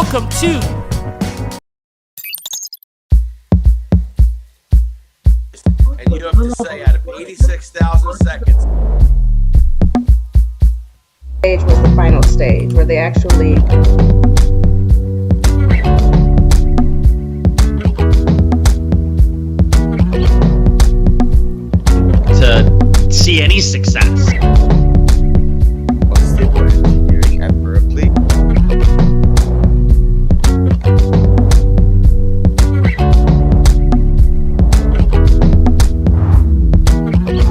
welcome to and you have to say out of 86,000 seconds. Stage was the final stage where they actually to see any success. Civil engineering at Berkeley.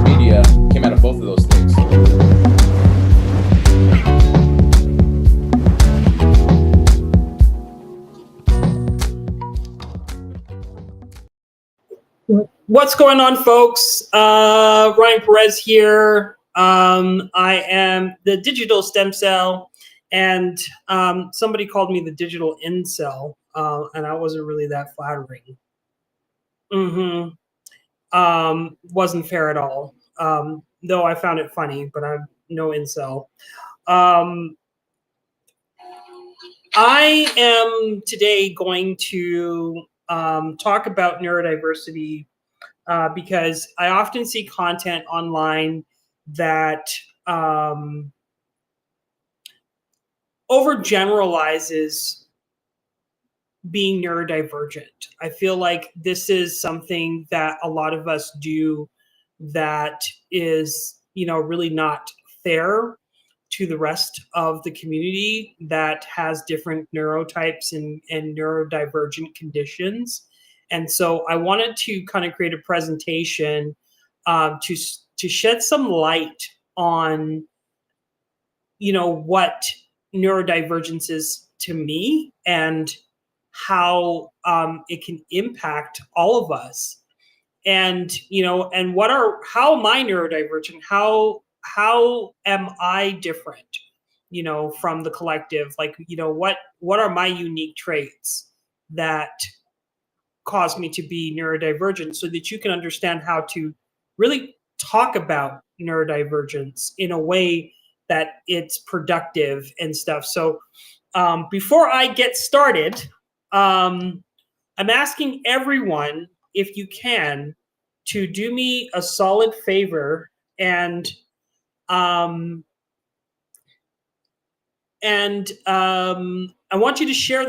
Media came out of both of those things. What's going on, folks? Ryan Perez here. I am the digital stem cell, and somebody called me the digital incel, and I wasn't really that flattering. Wasn't fair at all. Though I found it funny, but I'm no incel. I am today going to talk about neurodiversity because I often see content online that overgeneralizes being neurodivergent. I feel like this is something that a lot of us do that is, really not fair to the rest of the community that has different neurotypes and neurodivergent conditions. And so I wanted to kind of create a presentation to shed some light on, what neurodivergence is to me and how it can impact all of us. And, and how am I neurodivergent? How am I different, from the collective? Like, what are my unique traits that cause me to be neurodivergent, so that you can understand how to really talk about neurodivergence in a way that it's productive and stuff. So before I get started, I'm asking everyone, if you can, to do me a solid favor and I want you to share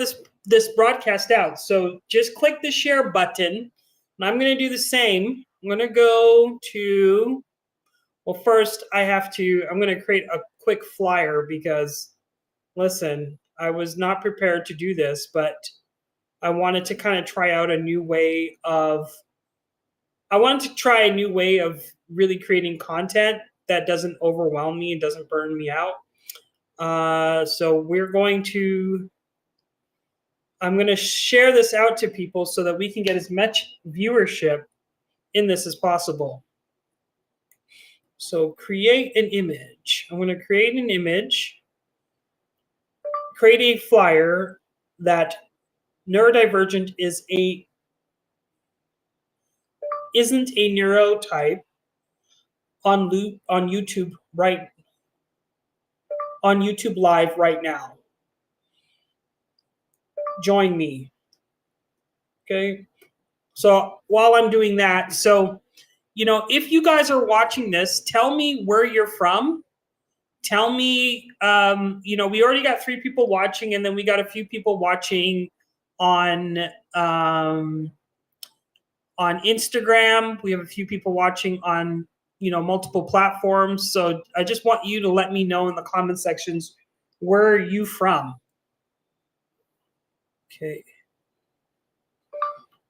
this broadcast out. So just click the share button, and I'm going to do the same. I'm going to go to, well, first I'm going to create a quick flyer because, listen, I was not prepared to do this, but I wanted to kind of try out a new way of really creating content that doesn't overwhelm me and doesn't burn me out. So I'm going to share this out to people so that we can get as much viewership in this as possible. So create an image. I'm going to create an image, create a flyer that neurodivergent isn't a neurotype on YouTube on YouTube Live right now. Join me. Okay. So while I'm doing that, if you guys are watching this, tell me where you're from. Tell me, we already got 3 people watching, and then we got a few people watching on Instagram. We have a few people watching on, multiple platforms. So I just want you to let me know in the comment sections, where are you from? Okay.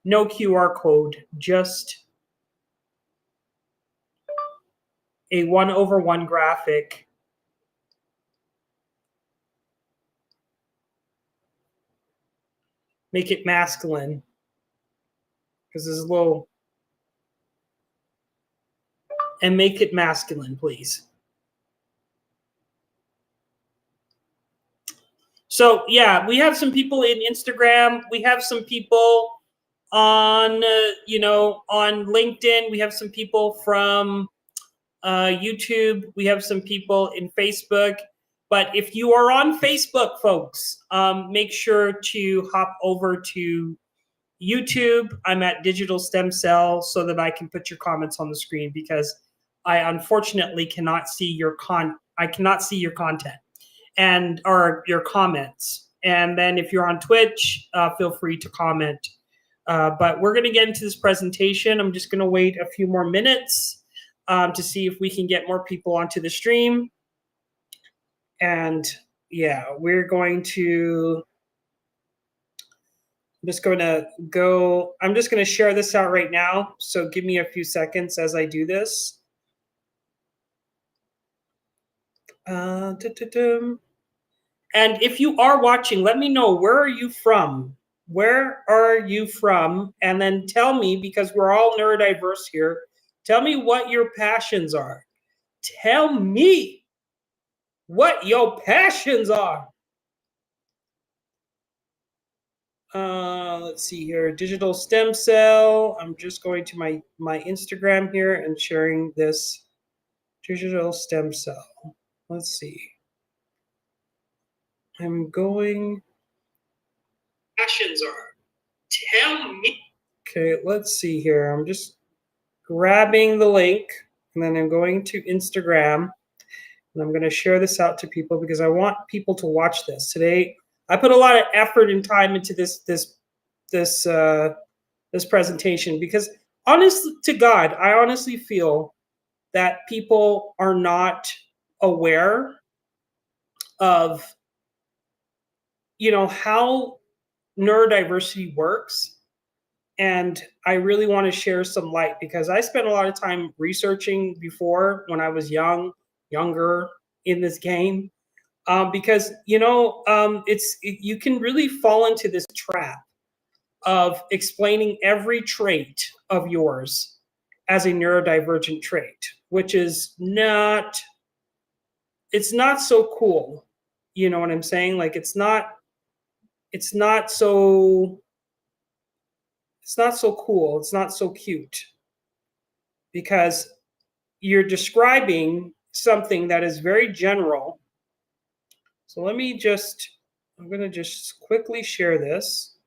No QR code, just a 1/1 graphic. Make it masculine, because there's a little, and make it masculine, please. So yeah, we have some people in Instagram. We have some people on, on LinkedIn. We have some people from YouTube. We have some people in Facebook. But if you are on Facebook, folks, make sure to hop over to YouTube. I'm at Digital Stem Cell so that I can put your comments on the screen, because I unfortunately cannot see your content and or your comments. And then if you're on Twitch, feel free to comment. But we're going to get into this presentation. I'm just going to wait a few more minutes to see if we can get more people onto the stream. And yeah, we're going to, I'm just going to share this out right now. So give me a few seconds as I do this. And if you are watching, let me know, where are you from? Where are you from? And then tell me, because we're all neurodiverse here, tell me what your passions are. Tell me what your passions are. Let's see here, digital stem cell. I'm just going to my Instagram here and sharing this digital stem cell. Let's see. I'm going. Passions are. Tell me. Okay, let's see here. I'm just grabbing the link, and then I'm going to Instagram, and I'm going to share this out to people because I want people to watch this today. I put a lot of effort and time into this presentation because, honestly to God, I honestly feel that people are not aware of, how neurodiversity works. And I really want to share some light because I spent a lot of time researching before when I was younger in this game. Because you can really fall into this trap of explaining every trait of yours as a neurodivergent trait, which is it's not so cool. You know what I'm saying? Like it's not so cool. It's not so cute because you're describing something that is very general. So I'm going to just quickly share this.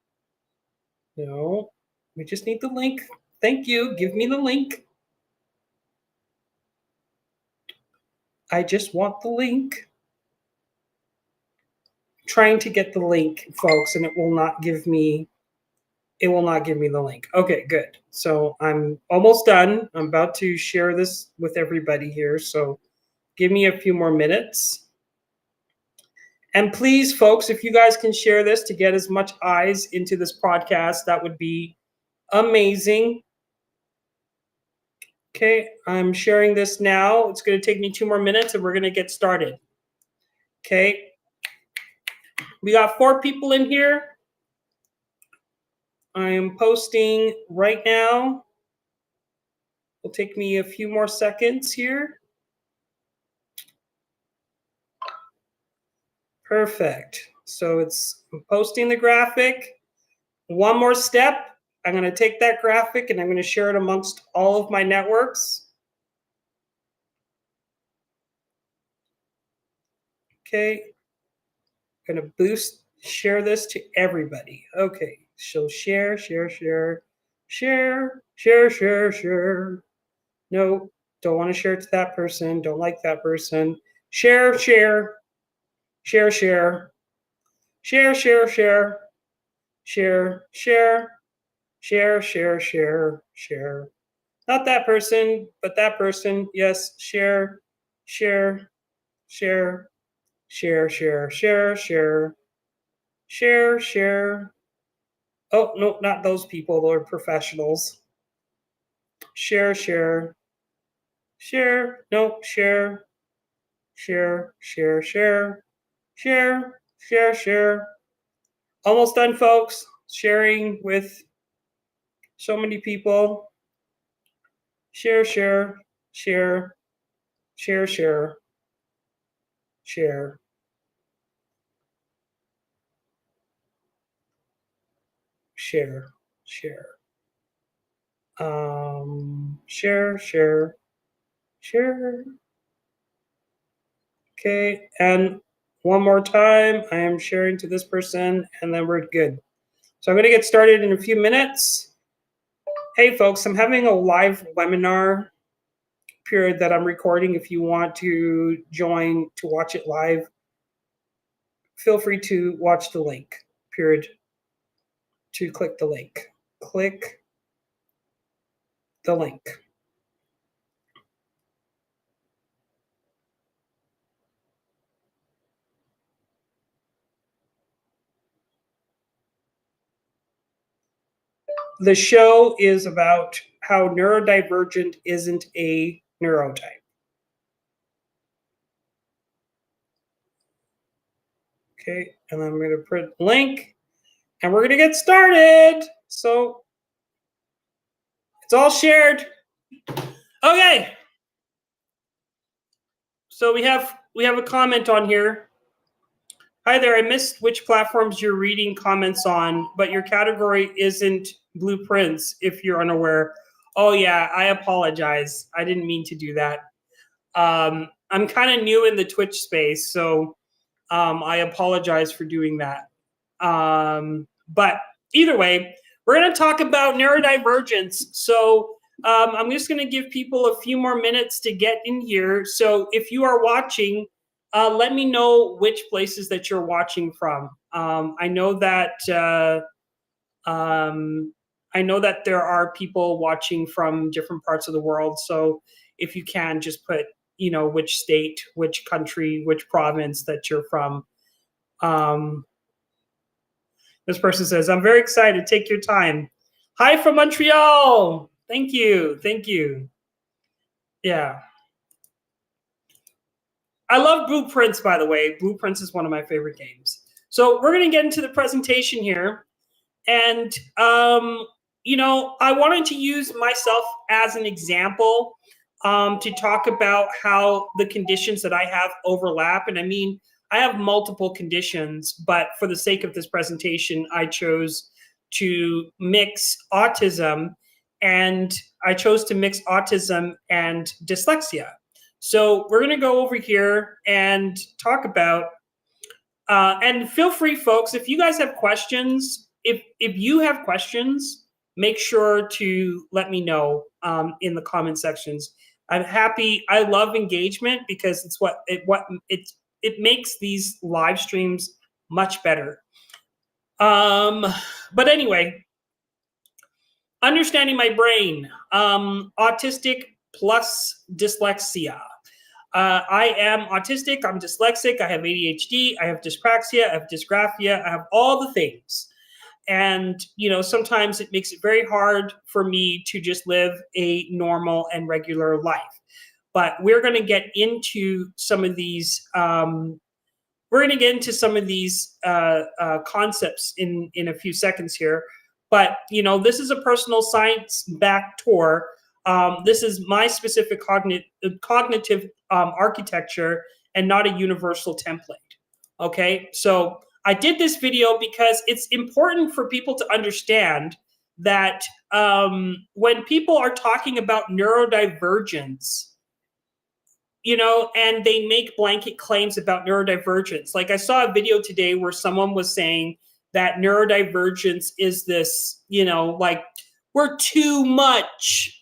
No, we just need the link. Thank you. Give me the link. I just want the link. I'm trying to get the link, folks, and it will not give me the link. Okay, good. So I'm almost done. I'm about to share this with everybody here. So give me a few more minutes. And please, folks, if you guys can share this to get as much eyes into this podcast, that would be amazing. Okay, I'm sharing this now. It's going to take me 2 more minutes and we're going to get started. Okay, we got 4 people in here. I am posting right now. It'll take me a few more seconds here. Perfect. So I'm posting the graphic. One more step. I'm going to take that graphic and I'm going to share it amongst all of my networks. Okay. I'm going to share this to everybody. Okay. So share. No, don't want to share it to that person. Don't like that person. Share. Not that person, but that person. Yes, share. Oh, no, not those people. They're professionals. Share. No, share. Almost done, folks. Sharing with so many people. Share. Share. Okay, and One more time. I am sharing to this person, and then we're good. So I'm going to get started in a few minutes. Hey, folks, I'm having a live webinar period that I'm recording. If you want to join to watch it live, feel free to watch the link, period, to click the link. Click the link. The show is about how neurodivergent isn't a neurotype. Okay, and I'm going to put the link, and we're going to get started. So it's all shared. Okay. So we have a comment on here. Hi there, I missed which platforms you're reading comments on, but your category isn't blueprints if you're unaware. Oh yeah, I apologize. I didn't mean to do that. I'm kind of new in the Twitch space, so I apologize for doing that. But either way, we're going to talk about neurodivergence. So I'm just going to give people a few more minutes to get in here. So if you are watching, let me know which places that you're watching from. I know that there are people watching from different parts of the world. So if you can, just put, you know, which state, which country, which province that you're from. This person says, I'm very excited. Take your time. Hi from Montreal. Thank you. Thank you. Yeah. I love Blueprints, by the way. Blueprints is one of my favorite games. So we're going to get into the presentation here. And, you know, I wanted to use myself as an example to talk about how the conditions that I have overlap. And I mean, I have multiple conditions, but for the sake of this presentation, I chose to mix autism and dyslexia. So we're going to go over here and talk about, and feel free, folks, if you guys have questions, if you have questions, make sure to let me know in the comment sections. I'm happy. I love engagement because it's it makes these live streams much better. But anyway, understanding my brain, autistic plus dyslexia. I am autistic, I'm dyslexic, I have ADHD, I have dyspraxia, I have dysgraphia, I have all the things. And, you know, sometimes it makes it very hard for me to just live a normal and regular life. But we're going to get into some of these. Concepts in a few seconds here. But, you know, this is a personal science-backed tour. This is my specific cognitive architecture and not a universal template. Okay, so I did this video because it's important for people to understand that when people are talking about neurodivergence, you know, and they make blanket claims about neurodivergence. Like I saw a video today where someone was saying that neurodivergence is this, you know, like we're too much.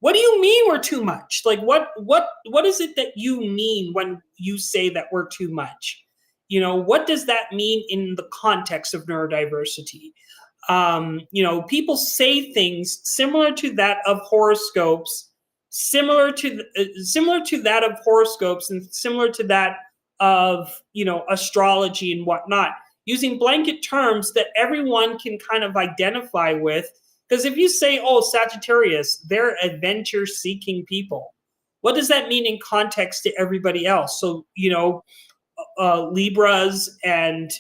What do you mean we're too much? Like what is it that you mean when you say that we're too much? You know, what does that mean in the context of neurodiversity? You know, people say things similar to that of horoscopes, similar to that of horoscopes, and similar to that of, you know, astrology and whatnot, using blanket terms that everyone can kind of identify with. Because if you say, oh, Sagittarius, they're adventure-seeking people, what does that mean in context to everybody else? So, you know, Libras and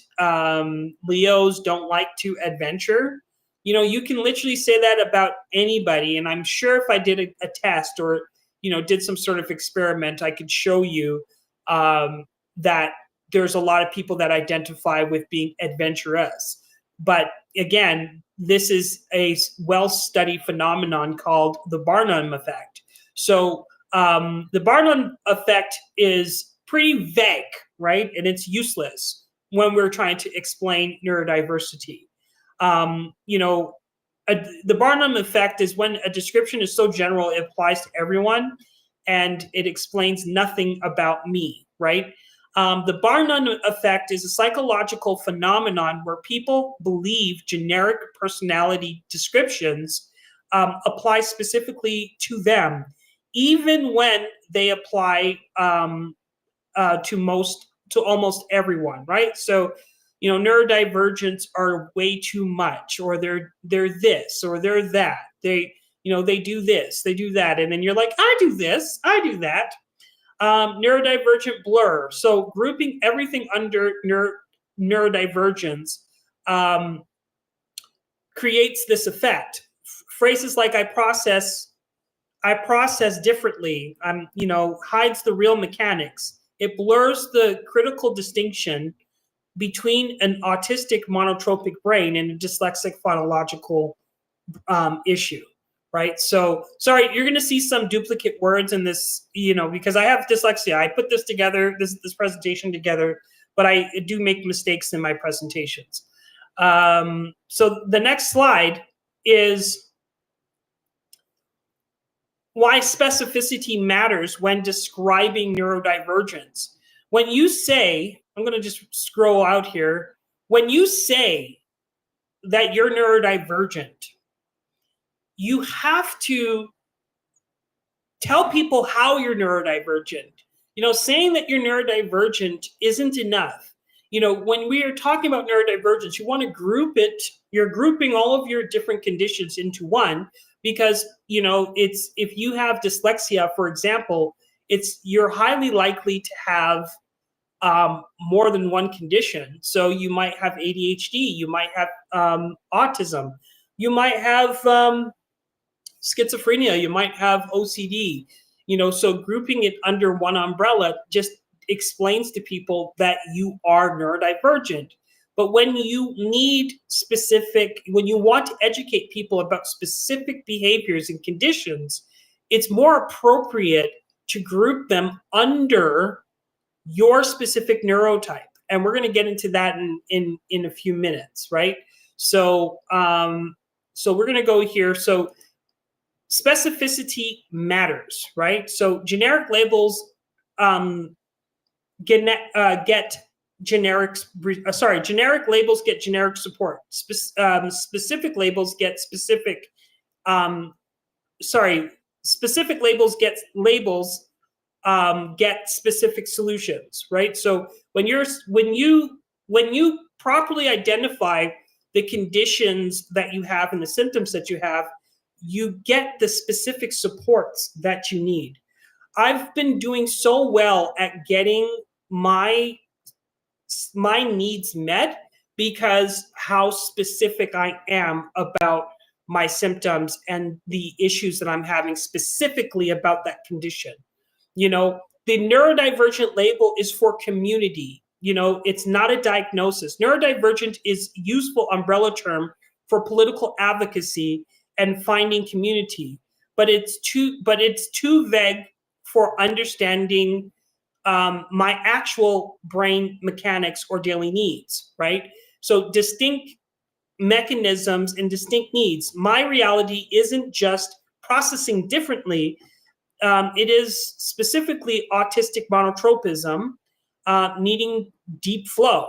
Leos don't like to adventure. You know, you can literally say that about anybody. And I'm sure if I did a test or, you know, did some sort of experiment, I could show you that there's a lot of people that identify with being adventurous. But again, this is a well-studied phenomenon called the Barnum effect. So the Barnum effect is pretty vague, right? And it's useless when we're trying to explain neurodiversity. The Barnum effect is when a description is so general it applies to everyone, and it explains nothing about me, right? The Barnum effect is a psychological phenomenon where people believe generic personality descriptions apply specifically to them, even when they apply to almost everyone, right? So, neurodivergents are way too much, or they're this, or they're that. They do this, they do that, and then you're like, I do this, I do that. Neurodivergent blur. So grouping everything under neurodivergence creates this effect. Phrases like I process differently, hides the real mechanics. It blurs the critical distinction between an autistic monotropic brain and a dyslexic phonological issue, right? So, sorry, you're going to see some duplicate words in this, because I have dyslexia. I put this together, this presentation together, but I do make mistakes in my presentations. So the next slide is why specificity matters when describing neurodivergence. When you say, I'm going to just scroll out here, when you say that you're neurodivergent, you have to tell people how you're neurodivergent. Saying that you're neurodivergent isn't enough. When we are talking about neurodivergence, you want to group it. You're grouping all of your different conditions into one, because it's, if you have dyslexia, for example, you're highly likely to have more than one condition. So you might have ADHD, you might have autism, you might have schizophrenia, you might have OCD. So grouping it under one umbrella just explains to people that you are neurodivergent. But when you when you want to educate people about specific behaviors and conditions, it's more appropriate to group them under your specific neurotype. And we're going to get into that in a few minutes, right? So, so we're going to go here. So specificity matters, right? So generic labels get generic labels get generic support. Specific labels get specific. Specific labels get specific solutions, right? So when you properly identify the conditions that you have and the symptoms that you have, you get the specific supports that you need. I've been doing so well at getting my needs met because how specific I am about my symptoms and the issues that I'm having specifically about that condition. The neurodivergent label is for community. It's not a diagnosis. Neurodivergent is a useful umbrella term for political advocacy and finding community, but it's too vague for understanding my actual brain mechanics or daily needs, right? So distinct mechanisms and distinct needs. My reality isn't just processing differently. It is specifically autistic monotropism, needing deep flow,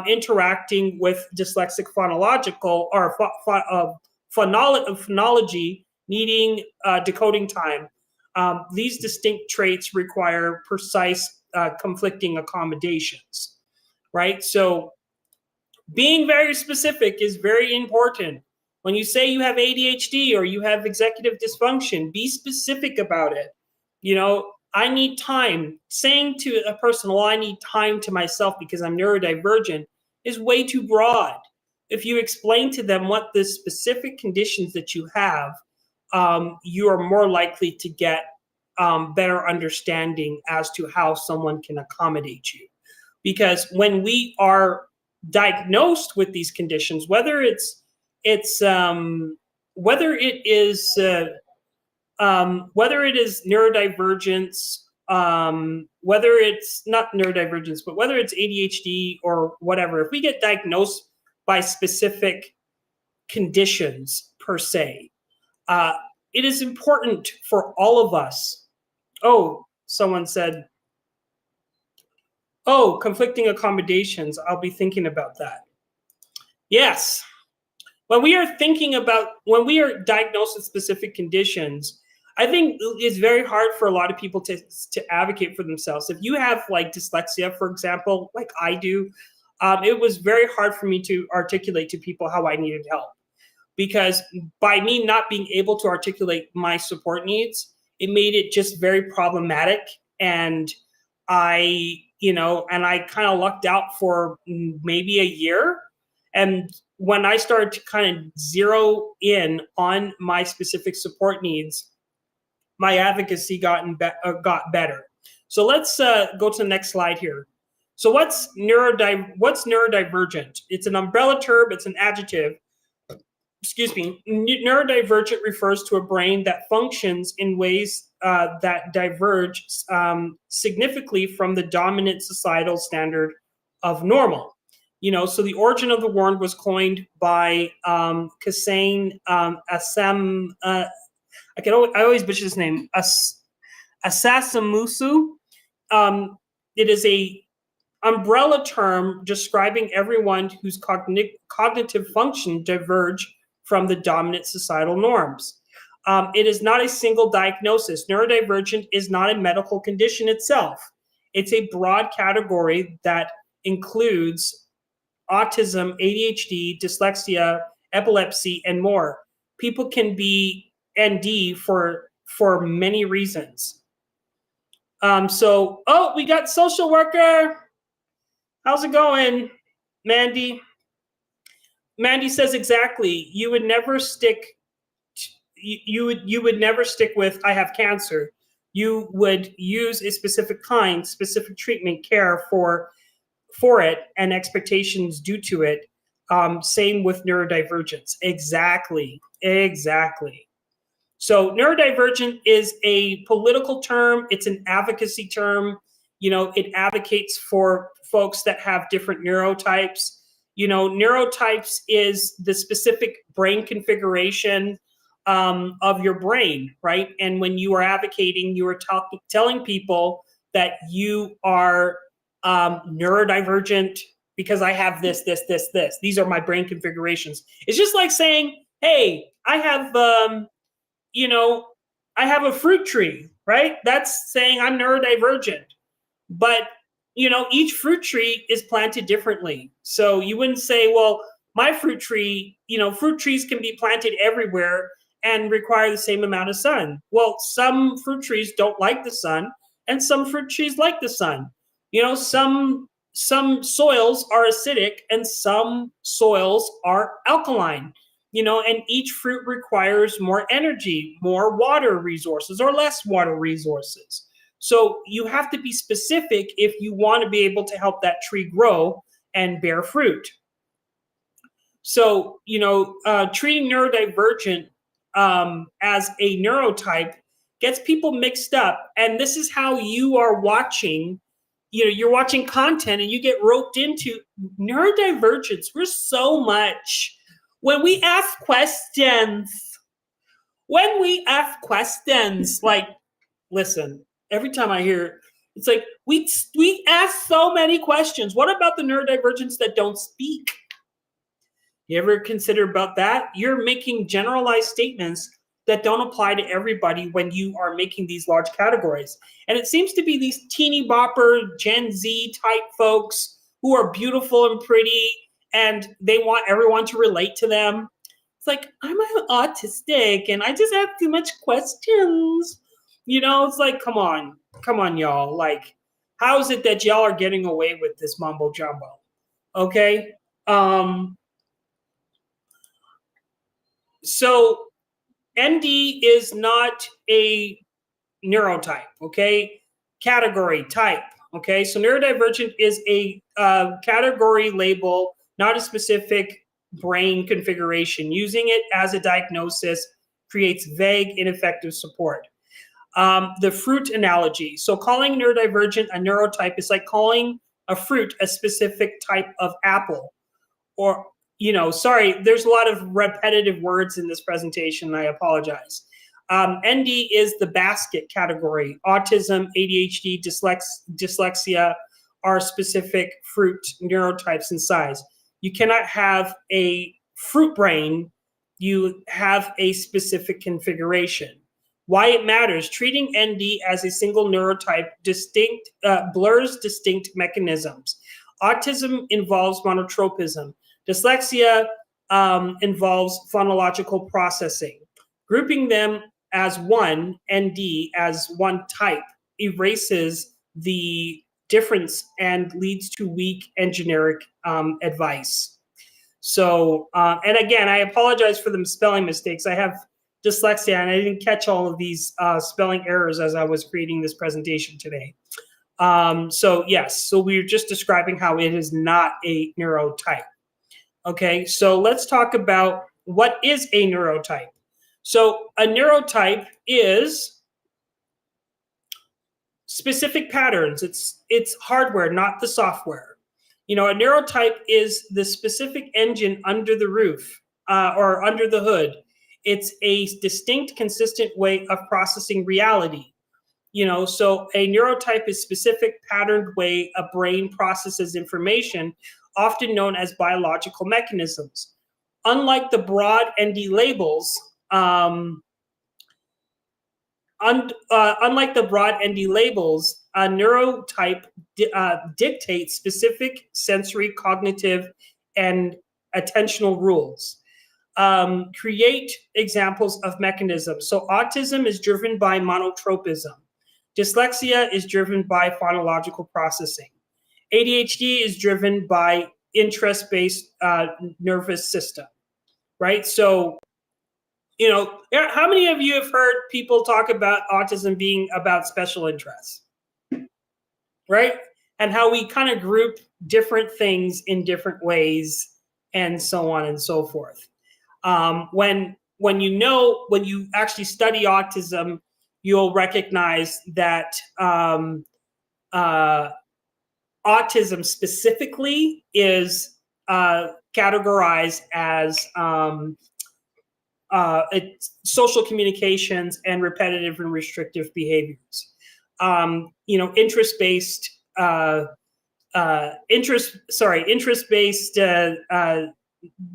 interacting with dyslexic phonological or phonology, needing decoding time. These distinct traits require precise conflicting accommodations, right? So being very specific is very important. When you say you have ADHD or you have executive dysfunction, be specific about it. I need time. Saying to a person, well, I need time to myself because I'm neurodivergent is way too broad. If you explain to them what the specific conditions that you have, you are more likely to get better understanding as to how someone can accommodate you. Because when we are diagnosed with these conditions, whether it is neurodivergence, whether it's not neurodivergence, but whether it's ADHD or whatever, if we get diagnosed by specific conditions per se, it is important for all of us. Oh, someone said, oh, conflicting accommodations. I'll be thinking about that. Yes. When we are diagnosed with specific conditions, I think it's very hard for a lot of people to advocate for themselves. If you have like dyslexia, for example, like I do, it was very hard for me to articulate to people how I needed help. Because by me not being able to articulate my support needs, it made it just very problematic. And I kind of lucked out for maybe a year. And when I started to kind of zero in on my specific support needs, my advocacy got better. So let's go to the next slide here. So what's neurodivergent? It's an umbrella term. It's an adjective. Excuse me. Neurodivergent refers to a brain that functions in ways that diverge significantly from the dominant societal standard of normal. So the origin of the word was coined by Hussein Assam. I always butcher his name. Asasamusu. It is a umbrella term describing everyone whose cognitive function diverge from the dominant societal norms. It is not a single diagnosis. Neurodivergent is not a medical condition itself. It's a broad category that includes autism, ADHD, dyslexia, epilepsy, and more. People can be ND for many reasons. We got social worker. How's it going, Mandy? Mandy says exactly. You would never stick with I have cancer. You would use a specific treatment, care for it, and expectations due to it. Same with neurodivergence. Exactly. So neurodivergent is a political term. It's an advocacy term. It advocates for folks that have different neurotypes. Neurotypes is the specific brain configuration of your brain, right? And when you are advocating, you are telling people that you are neurodivergent because I have this. These are my brain configurations. It's just like saying, hey, I have a fruit tree, right? That's saying I'm neurodivergent. But, each fruit tree is planted differently. So you wouldn't say, well, my fruit tree, fruit trees can be planted everywhere and require the same amount of sun. Well, some fruit trees don't like the sun, and some fruit trees like the sun. Some soils are acidic and some soils are alkaline. And each fruit requires more energy, more water resources, or less water resources. So you have to be specific if you want to be able to help that tree grow and bear fruit. So, treating neurodivergent as a neurotype gets people mixed up. And this is how you are watching, you're watching content and you get roped into neurodivergence. We're so much. When we ask questions, like, listen, every time I hear, it's like, we ask so many questions. What about the neurodivergents that don't speak? You ever consider about that? You're making generalized statements that don't apply to everybody when you are making these large categories. And it seems to be these teeny bopper Gen Z type folks who are beautiful and pretty, and they want everyone to relate to them. It's like, I'm autistic and I just have too much questions. It's like, come on, y'all. Like, how is it that y'all are getting away with this mumbo jumbo? Okay. So ND is not a neurotype, okay? Category, type, okay? So neurodivergent is a category label, not a specific brain configuration. Using it as a diagnosis creates vague, ineffective support. The fruit analogy. So calling neurodivergent a neurotype is like calling a fruit a specific type of apple. Or, sorry, there's a lot of repetitive words in this presentation. I apologize. ND is the basket category. Autism, ADHD, dyslexia are specific fruit neurotypes in size. You cannot have a fruit brain. You have a specific configuration. Why it matters: treating ND as a single neurotype blurs distinct mechanisms. Autism involves monotropism. Dyslexia involves phonological processing. Grouping them as one, ND, as one type, erases the difference and leads to weak and generic advice. So, and again, I apologize for the spelling mistakes. I have dyslexia, and I didn't catch all of these spelling errors as I was creating this presentation today. So yes, so we're just describing how it is not a neurotype. Okay, so let's talk about what is a neurotype. So a neurotype is specific patterns. It's hardware, not the software. A neurotype is the specific engine under the roof or under the hood. It's a distinct, consistent way of processing reality. So a neurotype is specific, patterned way a brain processes information, often known as biological mechanisms. Unlike the broad ND labels, a neurotype dictates specific sensory, cognitive, and attentional rules. Create examples of mechanisms. So autism is driven by monotropism. Dyslexia is driven by phonological processing. ADHD is driven by interest-based nervous system, right? So, how many of you have heard people talk about autism being about special interests, right? And how we kind of group different things in different ways and so on and so forth. When you actually study autism, you'll recognize that autism specifically is categorized as social communications and repetitive and restrictive behaviors. Interest-based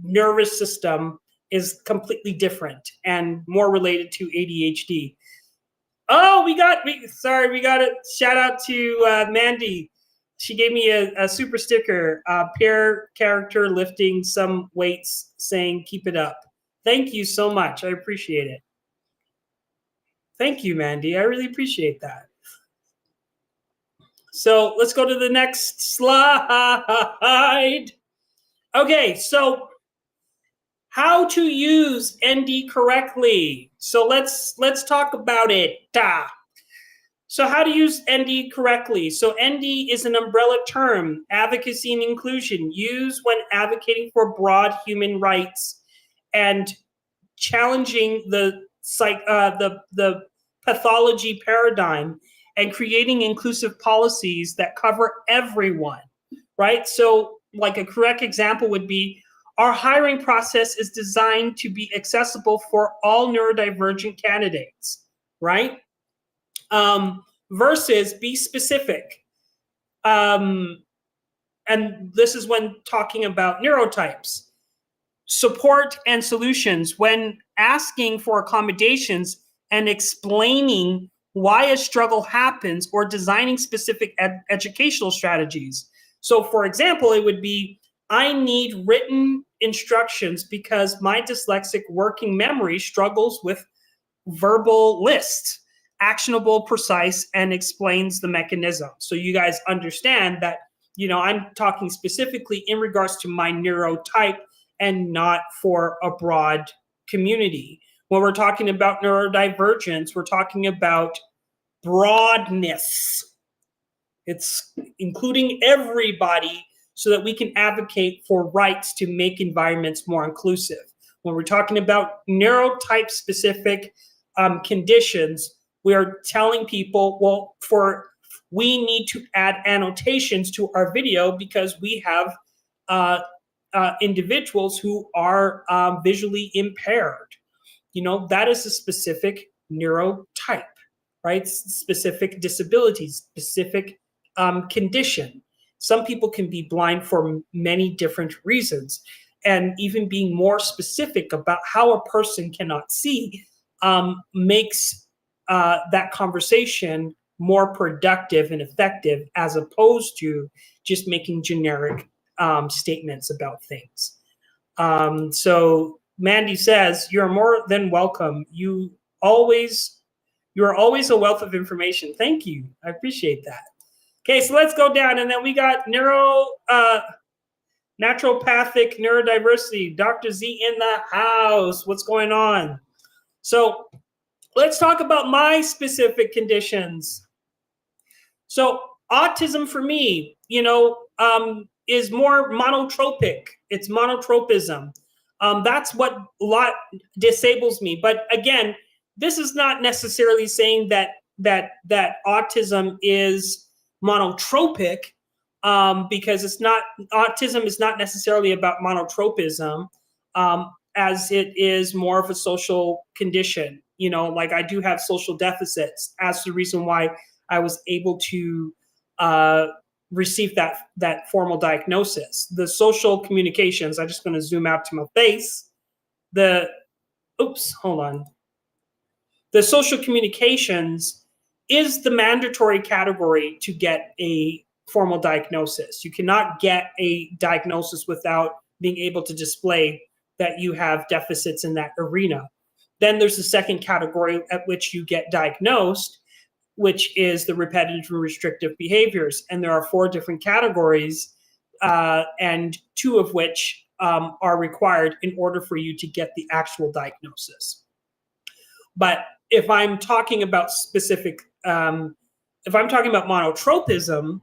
nervous system is completely different and more related to ADHD. Oh, we got it. Shout out to Mandy. She gave me a super sticker, pair character lifting some weights saying, keep it up. Thank you so much. I appreciate it. Thank you, Mandy. I really appreciate that. So let's go to the next slide. Okay, so how to use ND correctly. So let's talk about it. So how to use ND correctly. So ND is an umbrella term, advocacy and inclusion, used when advocating for broad human rights and challenging the pathology paradigm and creating inclusive policies that cover everyone, right? So like a correct example would be, our hiring process is designed to be accessible for all neurodivergent candidates, right? Versus be specific. And this is when talking about neurotypes. Support and solutions, when asking for accommodations and explaining why a struggle happens or designing specific educational strategies. So for example, it would be, I need written instructions because my dyslexic working memory struggles with verbal lists, actionable, precise, and explains the mechanism. So you guys understand that, I'm talking specifically in regards to my neurotype and not for a broad community. When we're talking about neurodivergence, we're talking about broadness. It's including everybody so that we can advocate for rights to make environments more inclusive. When we're talking about neurotype specific conditions, we are telling people, well, we need to add annotations to our video because we have individuals who are visually impaired. That is a specific neurotype, right? Specific disability, specific condition. Some people can be blind for many different reasons. And even being more specific about how a person cannot see makes that conversation more productive and effective, as opposed to just making generic statements about things. So Mandy says, you're more than welcome. You are always a wealth of information. Thank you. I appreciate that. Okay, so let's go down, and then we got naturopathic neurodiversity. Dr. Z in the house. What's going on? So let's talk about my specific conditions. So autism for me, is more monotropic. It's monotropism. That's what a lot disables me. But again, this is not necessarily saying that autism is monotropic, because autism is not necessarily about monotropism, as it is more of a social condition. Like I do have social deficits. That's the reason why I was able to receive that formal diagnosis. The social communications, I'm just going to zoom out to my face. The social communications is the mandatory category to get a formal diagnosis. You cannot get a diagnosis without being able to display that you have deficits in that arena. Then there's the second category at which you get diagnosed, which is the repetitive and restrictive behaviors. And there are 4 different categories, and 2 of which are required in order for you to get the actual diagnosis. But if I'm talking about if I'm talking about monotropism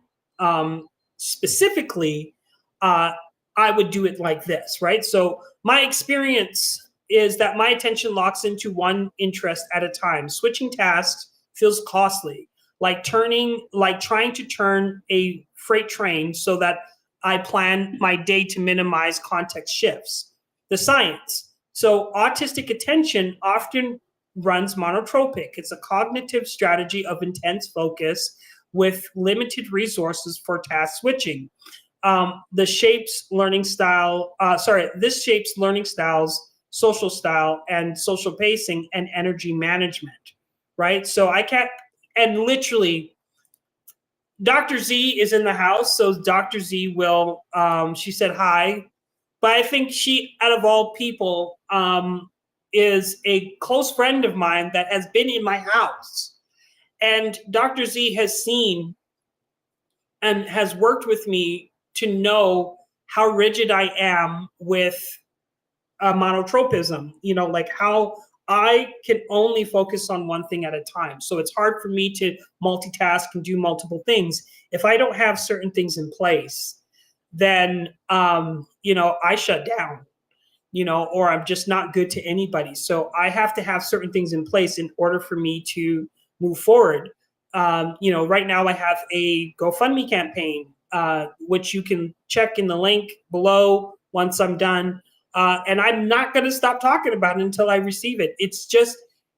specifically, I would do it like this, right? So my experience is that my attention locks into one interest at a time. Switching tasks feels costly, like trying to turn a freight train so that I plan my day to minimize context shifts. The science. So autistic attention often runs monotropic. It's a cognitive strategy of intense focus with limited resources for task switching. This shapes learning styles, social style, and social pacing and energy management, right? So I can't, and literally, Dr. Z is in the house, so Dr. Z will, she said hi, but I think she, out of all people, is a close friend of mine that has been in my house. And Dr. Z has seen and has worked with me to know how rigid I am with monotropism, like how I can only focus on one thing at a time. So it's hard for me to multitask and do multiple things. If I don't have certain things in place, then, I shut down, or I'm just not good to anybody. So I have to have certain things in place in order for me to move forward. Right now I have a GoFundMe campaign, which you can check in the link below once I'm done. And I'm not going to stop talking about it until I receive it. It's just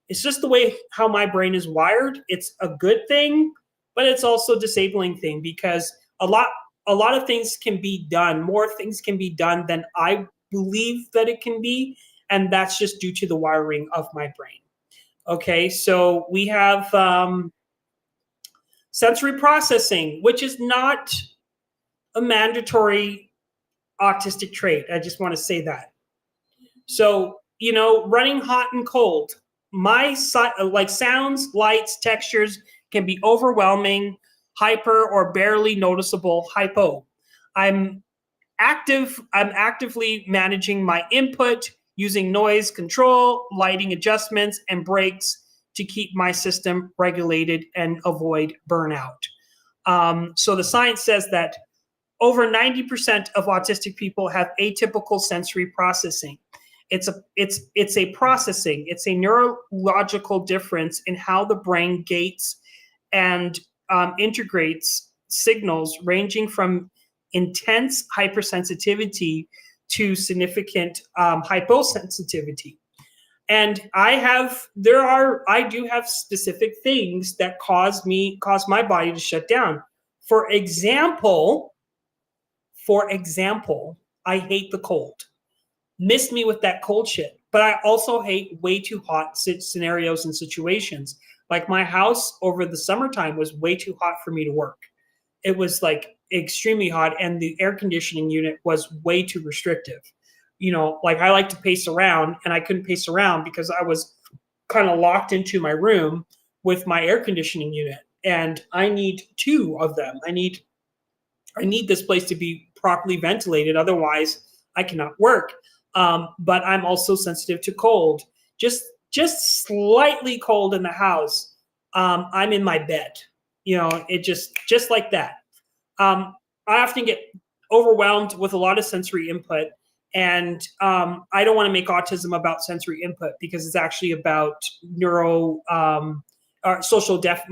the way how my brain is wired. It's a good thing, but it's also a disabling thing, because a lot of things can be done. More things can be done than I believe that it can be. And that's just due to the wiring of my brain. Okay, so we have sensory processing, which is not a mandatory autistic trait. I just want to say that. So, running hot and cold, like sounds, lights, textures can be overwhelming, hyper, or barely noticeable hypo. I'm actively managing my input using noise control, lighting adjustments, and breaks to keep my system regulated and avoid burnout. So the science says that over 90% of autistic people have atypical sensory processing. It's a processing. It's a neurological difference in how the brain gates and integrates signals ranging from intense hypersensitivity to significant hyposensitivity. And I do have specific things that cause my body to shut down. For example, I hate the cold. Miss me with that cold shit. But I also hate way too hot scenarios and situations. Like my house over the summertime was way too hot for me to work. It was like extremely hot, and the air conditioning unit was way too restrictive. Like I like to pace around, and I couldn't pace around because I was kind of locked into my room with my air conditioning unit, and I need two of them. I need this place to be properly ventilated, otherwise I cannot work. But I'm also sensitive to cold. Just slightly cold in the house, I'm in my bed. It just like that. I often get overwhelmed with a lot of sensory input, and I don't want to make autism about sensory input, because it's actually about social deficits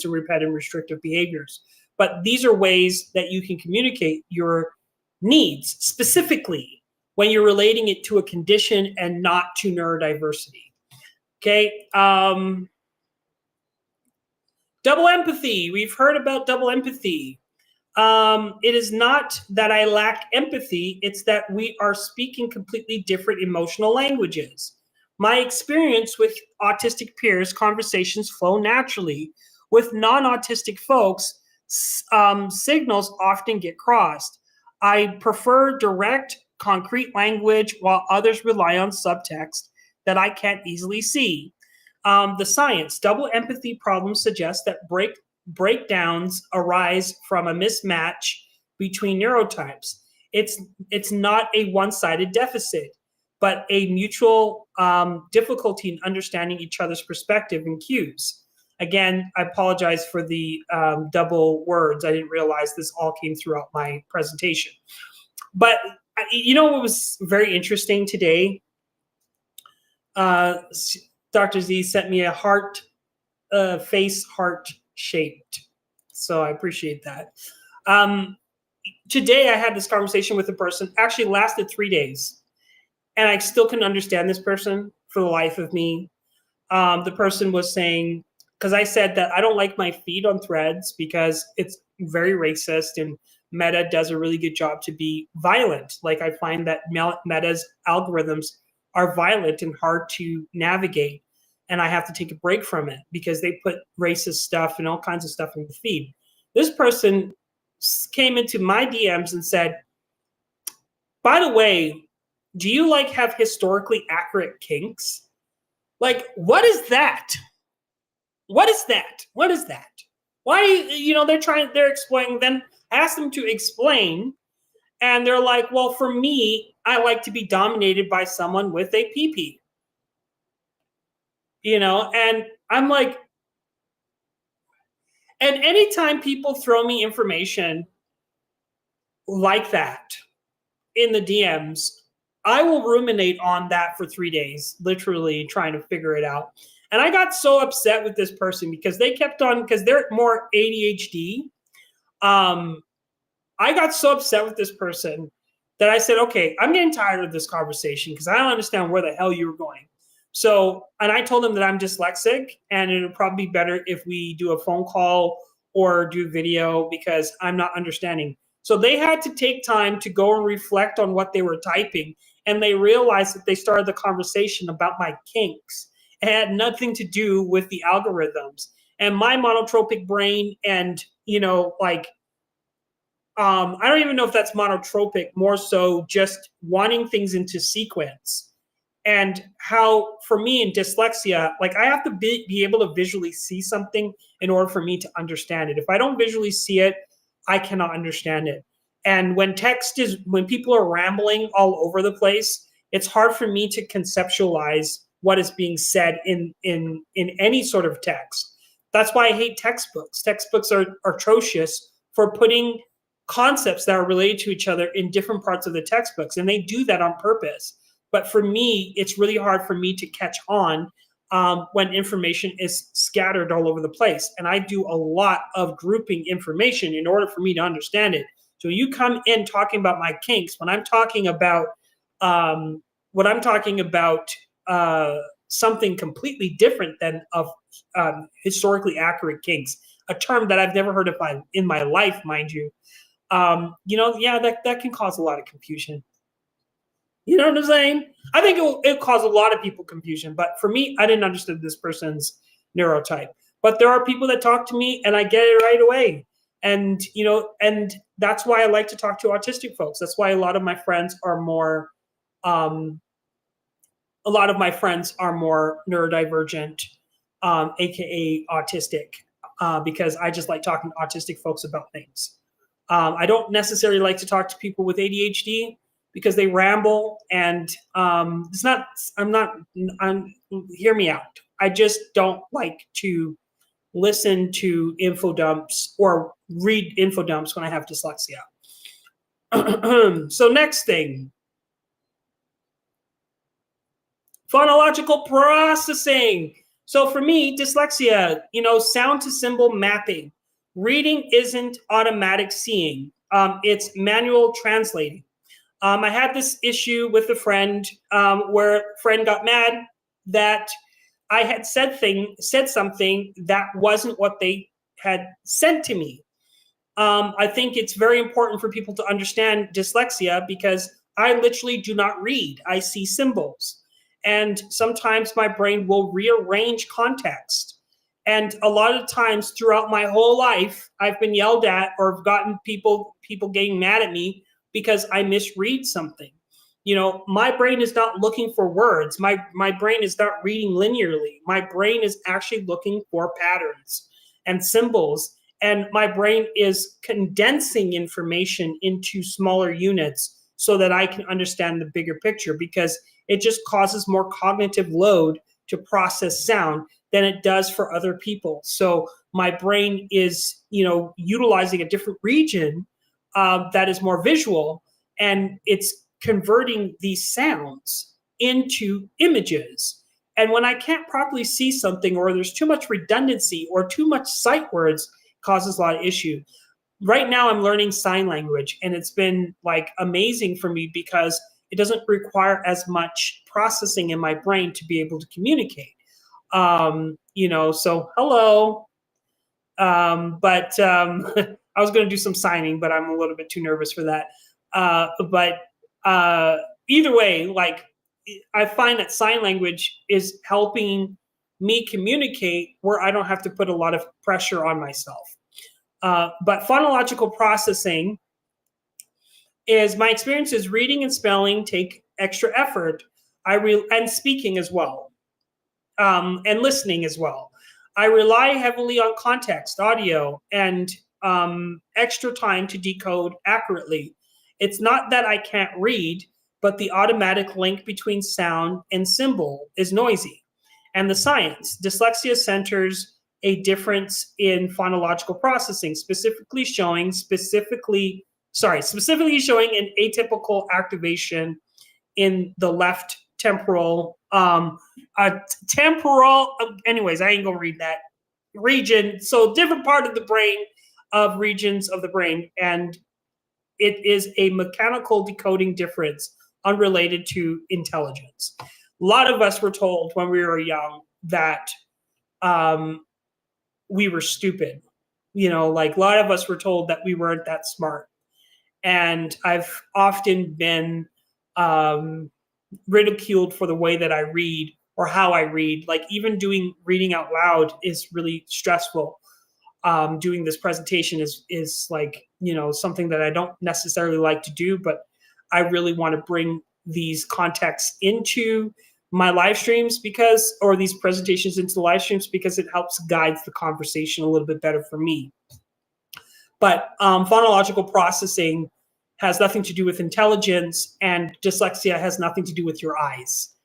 and repetitive restrictive behaviors. But these are ways that you can communicate your needs, specifically when you're relating it to a condition and not to neurodiversity. Okay. Double empathy. We've heard about double empathy. It is not that I lack empathy. It's that we are speaking completely different emotional languages. My experience with autistic peers, conversations flow naturally. With non-autistic folks, signals often get crossed. I prefer direct, concrete language, while others rely on subtext that I can't easily see. The science, double empathy problems suggest that breakdowns arise from a mismatch between neurotypes. It's not a one-sided deficit, but a mutual difficulty in understanding each other's perspective and cues. Again, I apologize for the double words. I didn't realize this all came throughout my presentation. But what was very interesting today? Dr. Z sent me a heart, face heart shaped. So I appreciate that. Today I had this conversation with a person, actually lasted 3 days. And I still couldn't understand this person for the life of me. The person was saying, because I said that I don't like my feed on Threads because it's very racist, and Meta does a really good job to be violent. Like I find that Meta's algorithms are violent and hard to navigate, and I have to take a break from it because they put racist stuff and all kinds of stuff in the feed. This person came into my DMs and said, by the way, do you have historically accurate kinks? Like, what is that? What is that? What is that? Why, they're explaining. Then I asked them to explain, and they're like, well, for me, I like to be dominated by someone with a PP. And I'm like, and anytime people throw me information like that in the DMs, I will ruminate on that for 3 days, literally trying to figure it out. And I got so upset with this person because they kept on, because they're more ADHD. I got so upset with this person that I said, okay, I'm getting tired of this conversation because I don't understand where the hell you were going. So, and I told them that I'm dyslexic, and it would probably be better if we do a phone call or do video because I'm not understanding. So they had to take time to go and reflect on what they were typing, and they realized that they started the conversation about my kinks. It had nothing to do with the algorithms. And my monotropic brain and, I don't even know if that's monotropic, more so just wanting things into sequence. And how, for me in dyslexia, I have to be able to visually see something in order for me to understand it. If I don't visually see it, I cannot understand it. And when people are rambling all over the place, it's hard for me to conceptualize what is being said in any sort of text. That's why I hate textbooks. Textbooks are atrocious for putting concepts that are related to each other in different parts of the textbooks, and they do that on purpose. But for me, it's really hard for me to catch on when information is scattered all over the place. And I do a lot of grouping information in order for me to understand it. So you come in talking about my kinks, when I'm talking about something completely different than of historically accurate kinks, a term that I've never heard of in my life, mind you. That can cause a lot of confusion. You know what I'm saying? I think it'll cause a lot of people confusion. But for me, I didn't understand this person's neurotype. But there are people that talk to me and I get it right away. And, and that's why I like to talk to autistic folks. That's why a lot of my friends are more neurodivergent, AKA autistic, because I just like talking to autistic folks about things. I don't necessarily like to talk to people with ADHD because they ramble, and hear me out. I just don't like to listen to info dumps or read info dumps when I have dyslexia. So next thing, phonological processing. So for me, dyslexia, sound to symbol mapping. Reading isn't automatic seeing. It's manual translating. I had this issue with a friend where a friend got mad that I had said something that wasn't what they had sent to me. I think it's very important for people to understand dyslexia because I literally do not read. I see symbols. And sometimes my brain will rearrange context. And a lot of times throughout my whole life, I've been yelled at or gotten people getting mad at me because I misread something. My brain is not looking for words. My brain is not reading linearly. My brain is actually looking for patterns and symbols. And my brain is condensing information into smaller units so that I can understand the bigger picture, because it just causes more cognitive load to process sound than it does for other people. So my brain is, utilizing a different region that is more visual, and it's converting these sounds into images. And when I can't properly see something, or there's too much redundancy or too much sight words, causes a lot of issue. Right now I'm learning sign language, and it's been amazing for me because it doesn't require as much processing in my brain to be able to communicate. So hello. I was going to do some signing, but I'm a little bit too nervous for that. Either way, I find that sign language is helping me communicate where I don't have to put a lot of pressure on myself. But phonological processing is, my experience is reading and spelling take extra effort. And speaking as well, and listening as well. I rely heavily on context, audio, and extra time to decode accurately. It's not that I can't read, but the automatic link between sound and symbol is noisy. And the science, dyslexia centers a difference in phonological processing, specifically showing an atypical activation in the left temporal, anyways, I ain't gonna read that region. So different part of the brain, of regions of the brain, and it is a mechanical decoding difference unrelated to intelligence. A lot of us were told when we were young that we were stupid. A lot of us were told that we weren't that smart. And I've often been ridiculed for the way that I read or how I read. Even reading out loud is really stressful. Doing this presentation is something that I don't necessarily like to do, but I really want to bring these contexts into my live streams or these presentations into the live streams, because it helps guide the conversation a little bit better for me. But phonological processing has nothing to do with intelligence, and dyslexia has nothing to do with your eyes.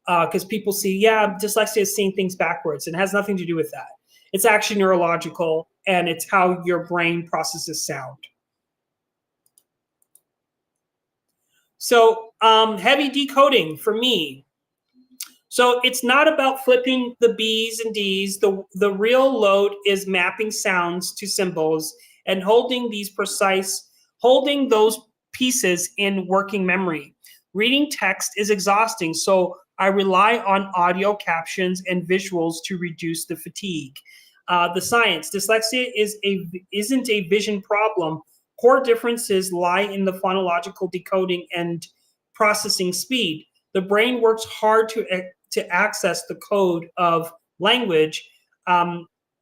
Because people see, dyslexia is seeing things backwards, and it has nothing to do with that. It's actually neurological, and it's how your brain processes sound. So heavy decoding for me. So it's not about flipping the B's and D's. The real load is mapping sounds to symbols and holding those pieces in working memory. Reading text is exhausting, so I rely on audio captions and visuals to reduce the fatigue. The science, dyslexia isn't a vision problem. Core differences lie in the phonological decoding and processing speed. The brain works hard to access the code of language,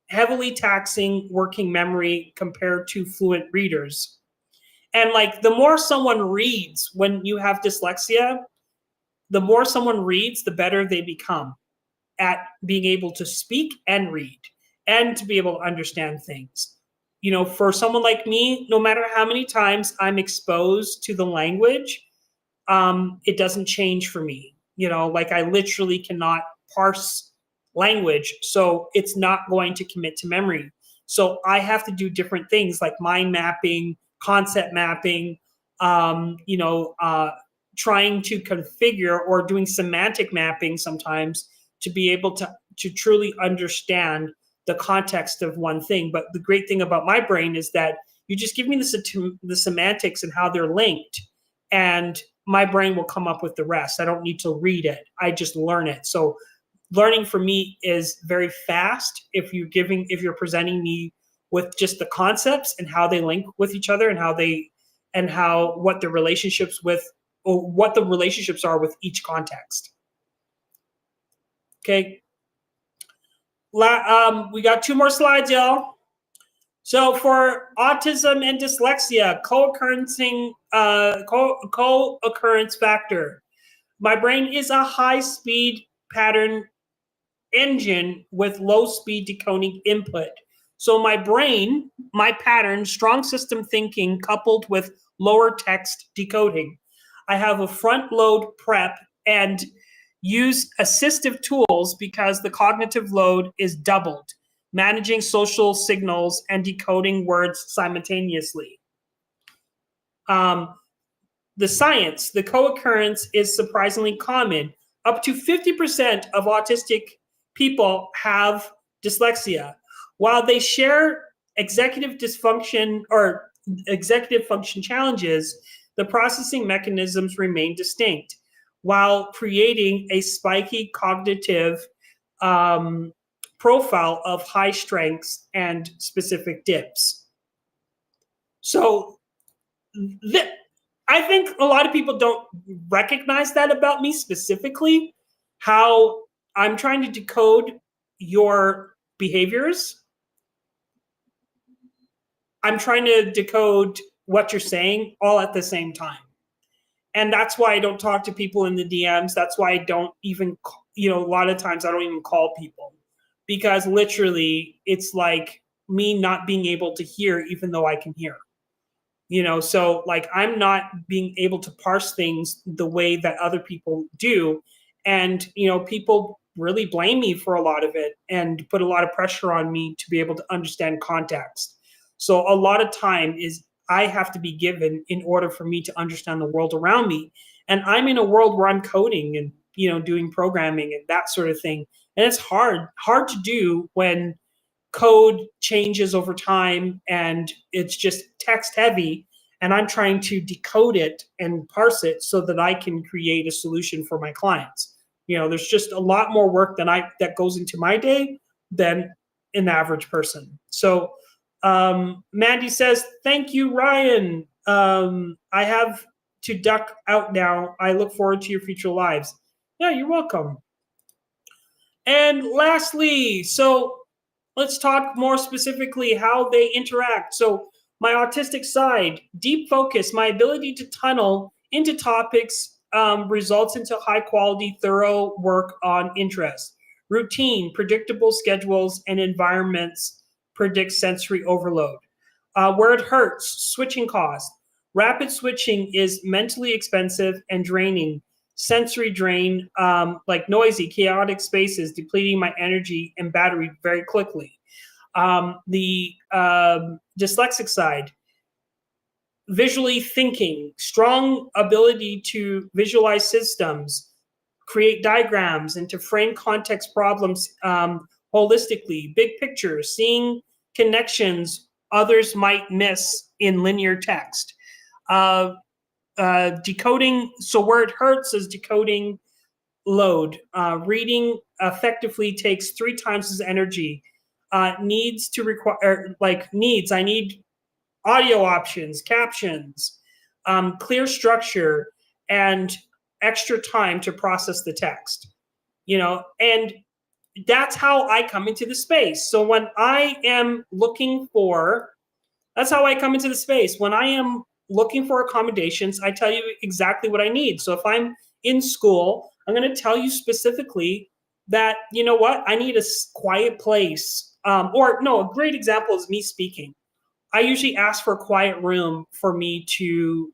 heavily taxing working memory compared to fluent readers. And like the more someone reads when you have dyslexia, the more someone reads, the better they become at being able to speak and read and to be able to understand things. You know, for someone like me, no matter how many times I'm exposed to the language, it doesn't change for me. You know, like I literally cannot parse language, so it's not going to commit to memory. So I have to do different things like mind mapping, concept mapping, trying to configure or doing semantic mapping sometimes to be able to truly understand the context of one thing. But the great thing about my brain is that you just give me the semantics and how they're linked, and my brain will come up with the rest. I don't need to read it. I just learn it. So learning for me is very fast if you're presenting me with just the concepts and how they link with each other and what the relationships are with each context. Okay. We got 2 more slides, y'all. So for autism and dyslexia, co-occurrence factor. My brain is a high-speed pattern engine with low-speed decoding input. So my brain, my pattern, strong system thinking coupled with lower text decoding. I have a front load prep and use assistive tools because the cognitive load is doubled, managing social signals and decoding words simultaneously. The science, the co-occurrence is surprisingly common. Up to 50% of autistic people have dyslexia. While they share executive dysfunction or executive function challenges, the processing mechanisms remain distinct, while creating a spiky cognitive profile of high strengths and specific dips. So I think a lot of people don't recognize that about me specifically, how I'm trying to decode your behaviors. I'm trying to decode what you're saying all at the same time. And that's why I don't talk to people in the DMs. That's why I don't even, a lot of times I don't even call people, because literally it's like me not being able to hear even though I can hear. So like I'm not being able to parse things the way that other people do. And, people really blame me for a lot of it and put a lot of pressure on me to be able to understand context. So a lot of time is I have to be given in order for me to understand the world around me. And I'm in a world where I'm coding and, doing programming and that sort of thing. And it's hard to do when code changes over time and it's just text heavy, and I'm trying to decode it and parse it so that I can create a solution for my clients. There's just a lot more work that goes into my day than an average person. So Mandy says, thank you, Ryan. I have to duck out now. I look forward to your future lives. Yeah, you're welcome. And lastly, so let's talk more specifically how they interact. So my autistic side, deep focus, my ability to tunnel into topics results into high quality, thorough work on interest. Routine, predictable schedules and environments predict sensory overload. Where it hurts, switching costs. Rapid switching is mentally expensive and draining. Sensory drain, like noisy, chaotic spaces, depleting my energy and battery very quickly. The dyslexic side, visually thinking, strong ability to visualize systems, create diagrams, and to frame context problems holistically, big picture, seeing connections others might miss in linear text. Decoding, so where it hurts is decoding load. Reading effectively takes 3 times as energy. Needs to require, needs, I need audio options, captions, clear structure, and extra time to process the text. And that's how I come into the space. So when I am looking for, that's how I come into the space. When I am looking for accommodations, I tell you exactly what I need. So if I'm in school, I'm going to tell you specifically that, you know what, I need a quiet place. A great example is me speaking. I usually ask for a quiet room for me to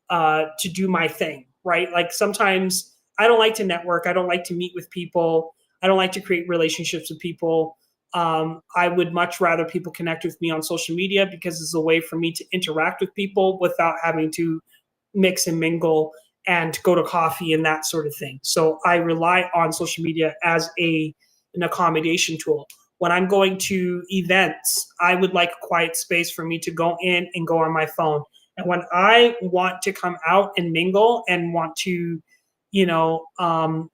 do my thing, right? Like sometimes I don't like to network. I don't like to meet with people. I don't like to create relationships with people. I would much rather people connect with me on social media because it's a way for me to interact with people without having to mix and mingle and go to coffee and that sort of thing. So I rely on social media as an accommodation tool. When I'm going to events, I would like a quiet space for me to go in and go on my phone. And when I want to come out and mingle and want to,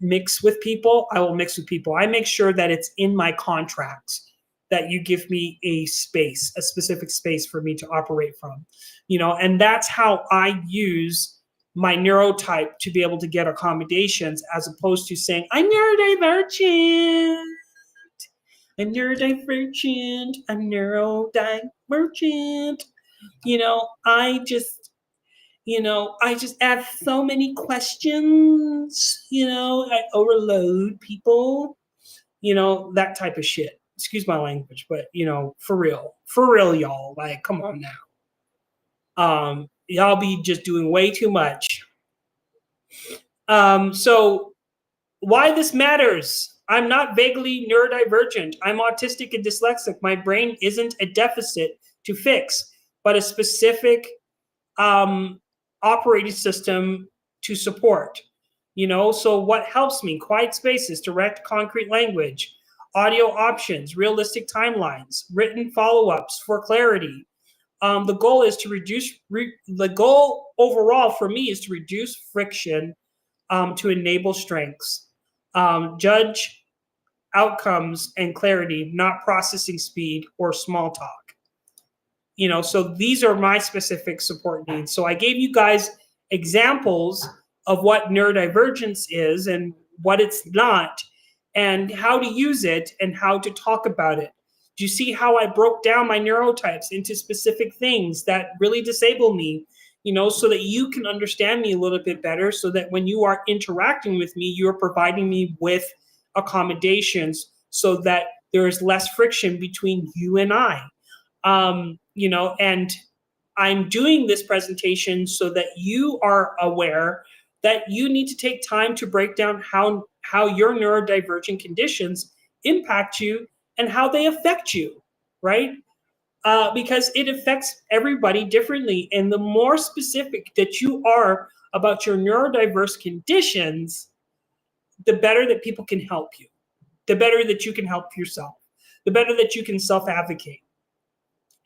mix with people, I will mix with people. I make sure that it's in my contracts that you give me a space, a specific space for me to operate from, and that's how I use my neurotype to be able to get accommodations, as opposed to saying, I'm neurodivergent. I'm neurodivergent. I'm neurodivergent. I just ask so many questions. I overload people. That type of shit. Excuse my language, but for real, y'all. Like, come on now. Y'all be just doing way too much. So why this matters? I'm not vaguely neurodivergent. I'm autistic and dyslexic. My brain isn't a deficit to fix, but a specific operating system to support. So what helps me? Quiet spaces, direct, concrete language, audio options, realistic timelines, written follow-ups for clarity. The goal is to the goal overall for me is to reduce friction, to enable strengths. Judge outcomes and clarity, not processing speed or small talk. So these are my specific support needs. So I gave you guys examples of what neurodivergence is and what it's not, and how to use it and how to talk about it. Do you see how I broke down my neurotypes into specific things that really disable me, so that you can understand me a little bit better, so that when you are interacting with me, you're providing me with accommodations so that there's less friction between you and I. And I'm doing this presentation so that you are aware that you need to take time to break down how your neurodivergent conditions impact you and how they affect you, right? Because it affects everybody differently. And the more specific that you are about your neurodiverse conditions, the better that people can help you, the better that you can help yourself, the better that you can self-advocate.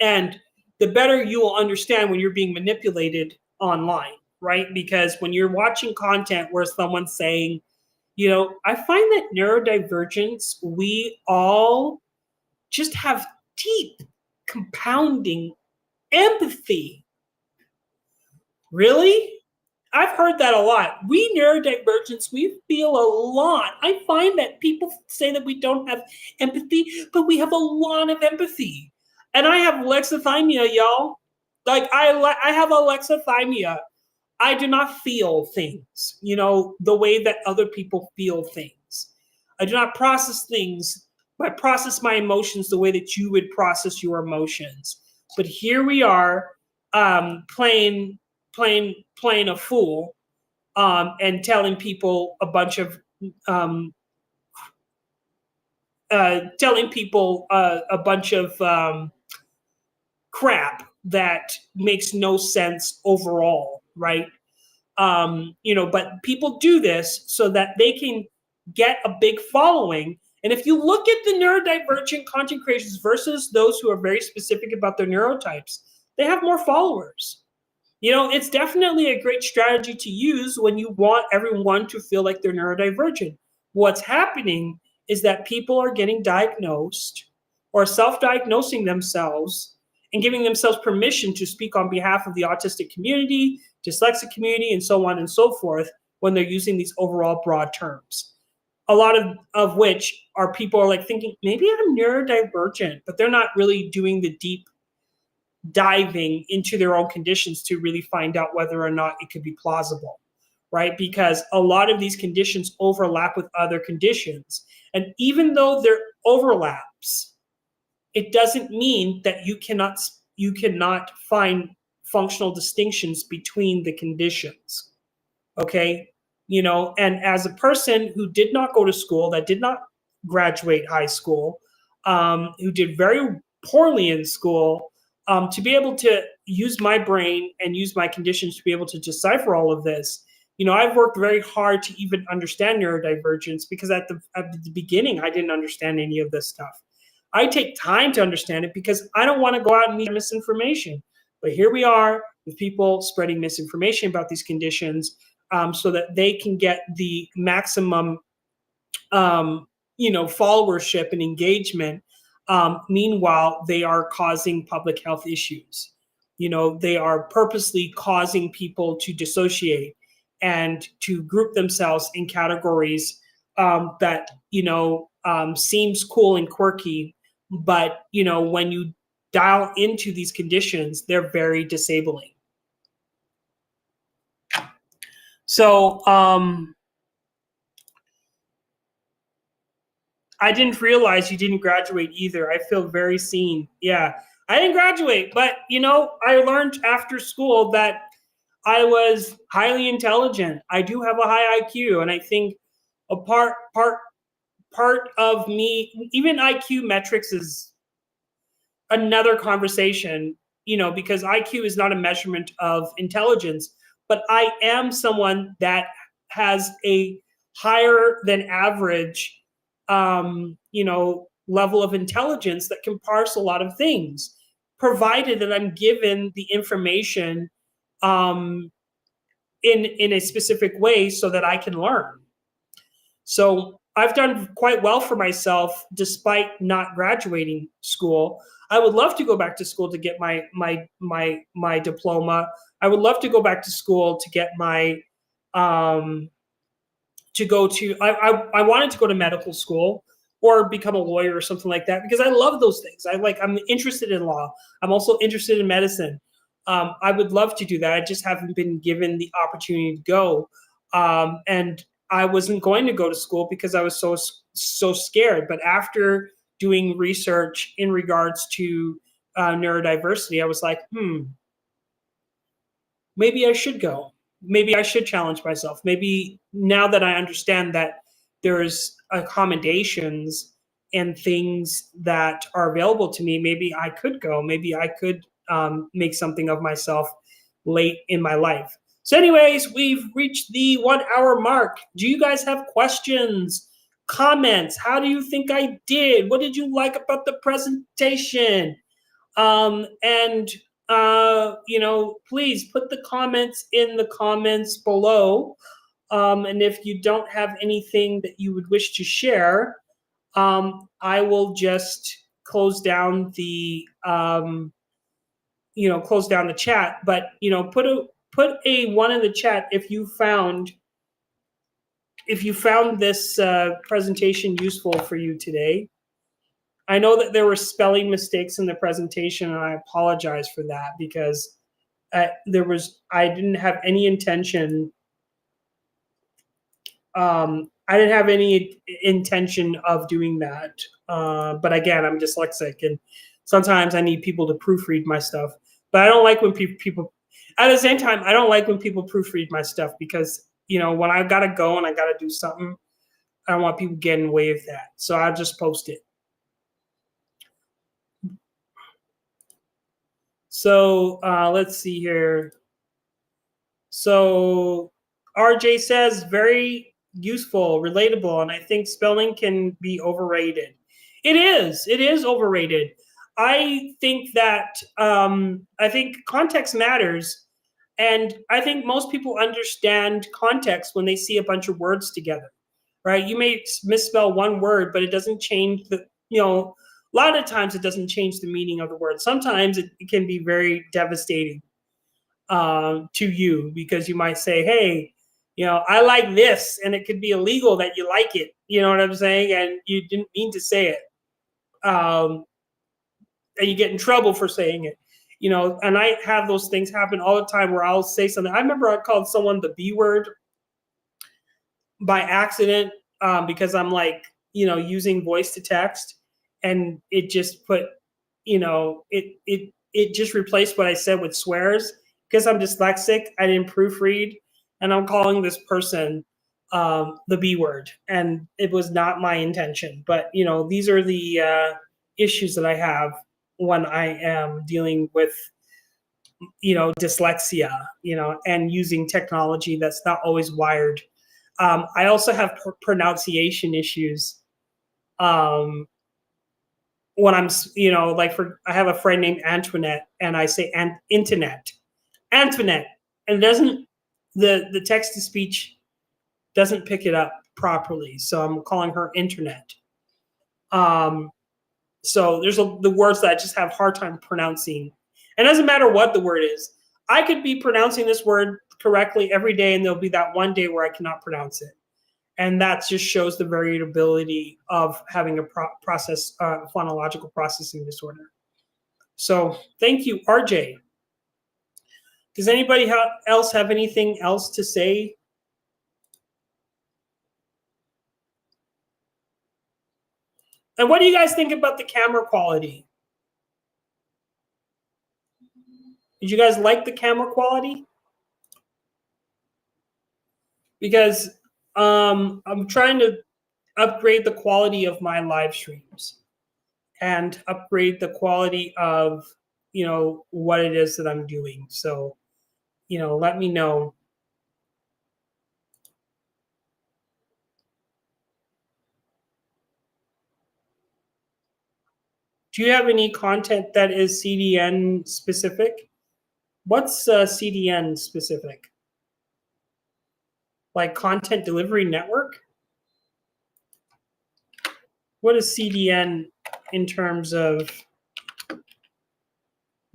And the better you will understand when you're being manipulated online, right? Because when you're watching content where someone's saying, I find that neurodivergence, we all just have deep, compounding empathy. Really? I've heard that a lot. We neurodivergents, we feel a lot. I find that people say that we don't have empathy, but we have a lot of empathy. And I have alexithymia, y'all. Like, I have alexithymia. I do not feel things, the way that other people feel things. I do not process things. I process my emotions the way that you would process your emotions. But here we are, playing a fool, and telling people a bunch of crap, that makes no sense overall, right? But people do this so that they can get a big following. And if you look at the neurodivergent content creators versus those who are very specific about their neurotypes, they have more followers. It's definitely a great strategy to use when you want everyone to feel like they're neurodivergent. What's happening is that people are getting diagnosed or self-diagnosing themselves and giving themselves permission to speak on behalf of the autistic community, dyslexic community, and so on and so forth when they're using these overall broad terms. A lot of which are people are like thinking, maybe I'm neurodivergent, but they're not really doing the deep diving into their own conditions to really find out whether or not it could be plausible, right? Because a lot of these conditions overlap with other conditions. And even though there overlaps, it doesn't mean that you cannot find functional distinctions between the conditions, okay? And as a person who did not go to school, that did not graduate high school, who did very poorly in school, to be able to use my brain and use my conditions to be able to decipher all of this, I've worked very hard to even understand neurodivergence, because at the beginning, I didn't understand any of this stuff. I take time to understand it because I don't want to go out and meet misinformation. But here we are with people spreading misinformation about these conditions, so that they can get the maximum, followership and engagement. Meanwhile, they are causing public health issues. They are purposely causing people to dissociate and to group themselves in categories that, seems cool and quirky. But, when you dial into these conditions, they're very disabling. So, I didn't realize you didn't graduate either. I feel very seen. Yeah, I didn't graduate, but I learned after school that I was highly intelligent. I do have a high IQ, and I think a part of me, even IQ metrics is another conversation, because IQ is not a measurement of intelligence, but I am someone that has a higher than average level of intelligence that can parse a lot of things, provided that I'm given the information in a specific way so that I can learn. So I've done quite well for myself despite not graduating school. I would love to go back to school to get my diploma. I would love to go back to school to get my I wanted to go to medical school or become a lawyer or something like that, because I love those things. I'm interested in law. I'm also interested in medicine. I would love to do that. I just haven't been given the opportunity to go. And I wasn't going to go to school because I was so scared. But after doing research in regards to neurodiversity, I was like, maybe I should go. Maybe I should challenge myself. Maybe now that I understand that there's accommodations and things that are available to me, maybe I could go. Maybe I could make something of myself late in my life. So anyways, we've reached the 1 hour mark. Do you guys have questions, comments? How do you think I did? What did you like about the presentation? Please put the comments in the comments below. And if you don't have anything that you would wish to share, I will just close down the chat. But put a 1 in the chat if you found this presentation useful for you today. I know that there were spelling mistakes in the presentation, and I apologize for that, because I didn't have any intention. I didn't have any intention of doing that. But again, I'm dyslexic, and sometimes I need people to proofread my stuff. But I don't like when people. At the same time, I don't like when people proofread my stuff, because when I've got to go and I got to do something, I don't want people getting in the way of that. So I'll just post it. So let's see here. So RJ says very useful, relatable, and I think spelling can be overrated. It is overrated. I think that I think context matters, and I think most people understand context when they see a bunch of words together, right? You may misspell one word, but it doesn't change the, a lot of times it doesn't change the meaning of the word. Sometimes it can be very devastating to you, because you might say, hey, I like this, and it could be illegal that you like it. You know what I'm saying? And you didn't mean to say it. And you get in trouble for saying it. And I have those things happen all the time where I'll say something. I remember I called someone the B word by accident, because I'm like, using voice to text, and it just put, it just replaced what I said with swears. Because I'm dyslexic, I didn't proofread, and I'm calling this person the B word, and it was not my intention. But these are the issues that I have when I am dealing with dyslexia, and using technology that's not always wired. I also have pronunciation issues. When I'm, I have a friend named Antoinette, and I say Antoinette, and the text to speech doesn't pick it up properly, so I'm calling her internet. So there's the words that I just have a hard time pronouncing. And it doesn't matter what the word is. I could be pronouncing this word correctly every day, and there'll be that one day where I cannot pronounce it. And that just shows the variability of having a phonological processing disorder. So thank you, RJ. Does anybody else have anything else to say? And what do you guys think about the camera quality? Did you guys like the camera quality? Because I'm trying to upgrade the quality of my live streams and upgrade the quality of, what it is that I'm doing. So, let me know. Do you have any content that is CDN specific? What's CDN specific? Like content delivery network? What is CDN in terms of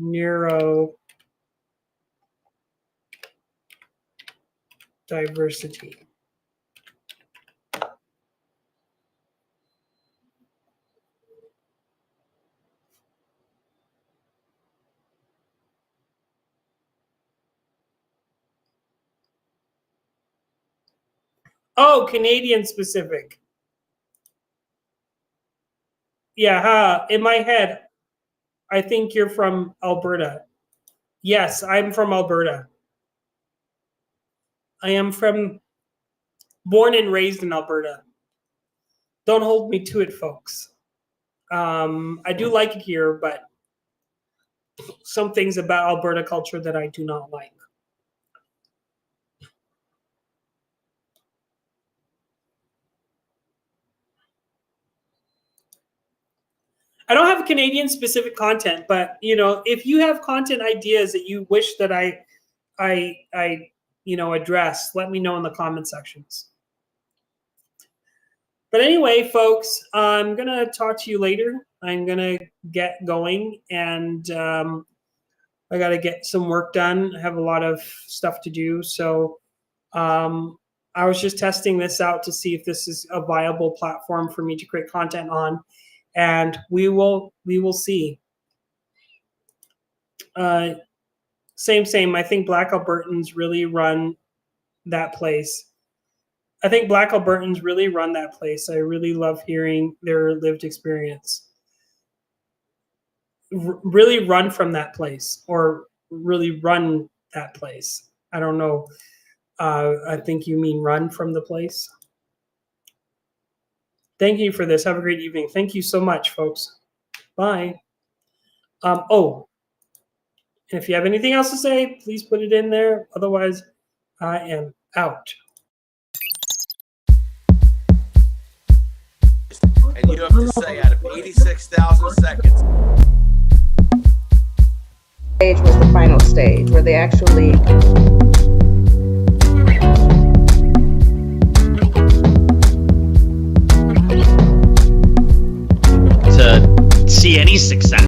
neurodiversity? Oh, Canadian specific. Yeah, in my head, I think you're from Alberta. Yes, I'm from Alberta. I am born and raised in Alberta. Don't hold me to it, folks. I do like it here, but some things about Alberta culture that I do not like. I don't have Canadian specific content, but if you have content ideas that you wish that I address, let me know in the comment sections. But anyway, folks, I'm gonna talk to you later. I'm gonna get going, and I gotta get some work done. I have a lot of stuff to do, so I was just testing this out to see if this is a viable platform for me to create content on. And we will see. Same. I think Black Albertans really run that place. I really love hearing their lived experience. Really run from that place, or really run that place. I don't know. I think you mean run from the place. Thank you for this. Have a great evening. Thank you so much, folks. Bye. And if you have anything else to say, please put it in there. Otherwise, I am out. And you have to say out of 86,000 seconds. Stage was the final stage where they actually To see any success.